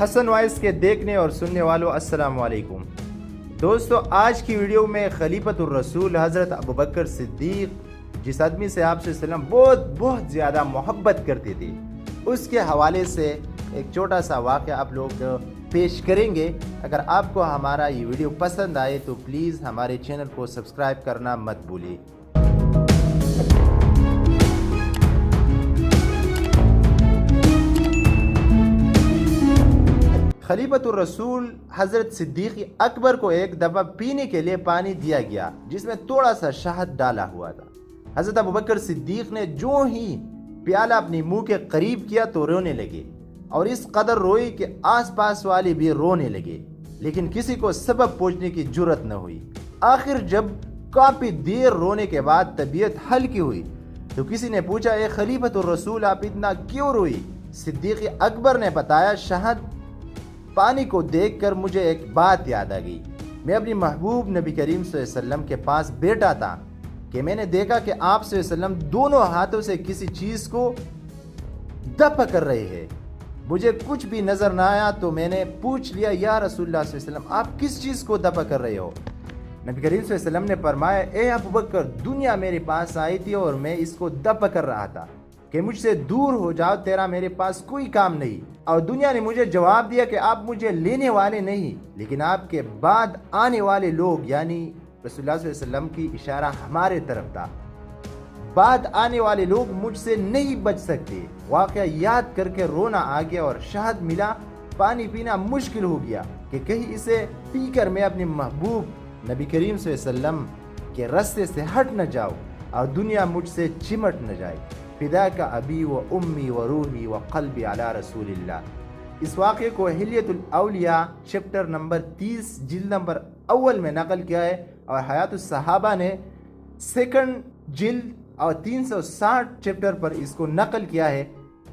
حسن voice کے دیکھنے اور سننے والوں السلام علیکم دوستو، آج کی ویڈیو میں خلیفۃ الرسول حضرت ابوبکر صدیق جس آدمی سے آپ صلی اللہ علیہ وسلم بہت زیادہ محبت کرتے تھے، اس کے حوالے سے ایک چھوٹا سا واقعہ آپ لوگ پیش کریں گے۔ اگر آپ کو ہمارا یہ ویڈیو پسند آئے تو پلیز ہمارے چینل کو سبسکرائب کرنا مت بھولیں۔ خلیفۃ الرسول حضرت صدیق اکبر کو ایک دفعہ پینے کے لیے پانی دیا گیا جس میں تھوڑا سا شہد ڈالا ہوا تھا۔ حضرت ابوبکر صدیق نے جو ہی پیالہ اپنے منہ کے قریب کیا تو رونے لگے، اور اس قدر روئی کہ آس پاس والے بھی رونے لگے، لیکن کسی کو سبب پوچھنے کی جرت نہ ہوئی۔ آخر جب کافی دیر رونے کے بعد طبیعت ہلکی ہوئی تو کسی نے پوچھا، اے خلیفۃ الرسول، آپ اتنا کیوں روئی؟ صدیق اکبر نے بتایا، شہد پانی کو دیکھ کر مجھے ایک بات یاد آ گئی۔ میں اپنی محبوب نبی کریم صلی اللہ علیہ وسلم کے پاس بیٹھا تھا کہ میں نے دیکھا کہ آپ صلی اللہ علیہ وسلم دونوں ہاتھوں سے کسی چیز کو دفع کر رہے ہیں۔ مجھے کچھ بھی نظر نہ آیا تو میں نے پوچھ لیا، یا رسول اللہ صلی اللہ علیہ وسلم، آپ کس چیز کو دفع کر رہے ہو؟ نبی کریم صلی اللہ علیہ وسلم نے فرمایا، اے ابوبکر، دنیا میرے پاس آئی تھی اور میں اس کو دفع کر رہا تھا کہ مجھ سے دور ہو جاؤ، تیرا میرے پاس کوئی کام نہیں۔ اور دنیا نے مجھے جواب دیا کہ آپ مجھے لینے والے نہیں، لیکن آپ کے بعد آنے والے لوگ، یعنی رسول اللہ صلی اللہ علیہ وسلم کی اشارہ ہمارے طرف تھا، بعد آنے والے لوگ مجھ سے نہیں بچ سکتے۔ واقعہ یاد کر کے رونا آ گیا اور شہد ملا، پانی پینا مشکل ہو گیا کہ کہیں اسے پی کر میں اپنے محبوب نبی کریم صلی اللہ علیہ وسلم کے رستے سے ہٹ نہ جاؤ اور دنیا مجھ سے چمٹ نہ جائے۔ فدا کا ابی و امی و روحی و قلبی علی رسول اللہ۔ اس واقعے کو حلیۃ الاولیاء چیپٹر نمبر 30 جلد نمبر اول میں نقل کیا ہے، اور حیات الصحابہ نے سیکنڈ جلد اور 360 چیپٹر پر اس کو نقل کیا ہے۔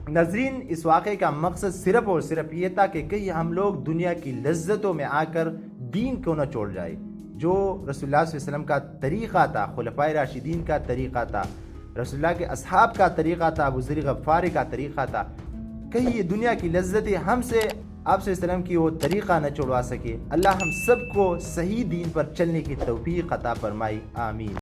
ناظرین، اس واقعے کا مقصد صرف اور صرف یہ تھا کہ کہیں ہم لوگ دنیا کی لذتوں میں آ کر دین کو نہ چھوڑ جائے، جو رسول اللہ صلی اللہ علیہ وسلم کا طریقہ تھا، خلفائے راشدین کا طریقہ تھا، رسول اللہ کے اصحاب کا طریقہ تھا، ابو ذر غفاری کا طریقہ تھا۔ کہیں یہ دنیا کی لذتیں ہم سے آپ صلی اللہ علیہ وسلم کی وہ طریقہ نہ چھوڑوا سکے۔ اللہ ہم سب کو صحیح دین پر چلنے کی توفیق عطا فرمائے، آمین۔